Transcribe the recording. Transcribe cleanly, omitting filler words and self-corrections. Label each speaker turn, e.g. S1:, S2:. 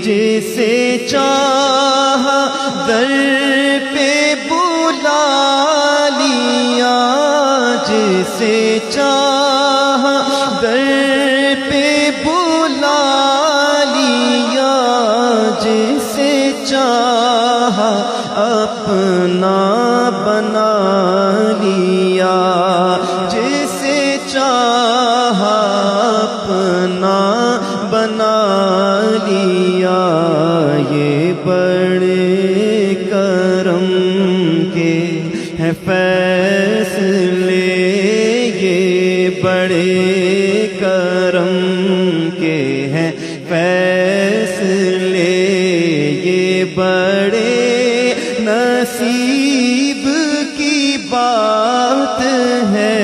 S1: جسے چاہا در پہ بلا لیا، جسے چاہا در پہ بلا لیا، جسے چاہا اپنا بنا لیا، جسے چاہا اپنا بنا لیا۔ یہ بڑے کرم کے ہیں فیصلے، یہ بڑے کرم کے ہیں فیصلے، یہ بڑے نصیب کی بات ہے۔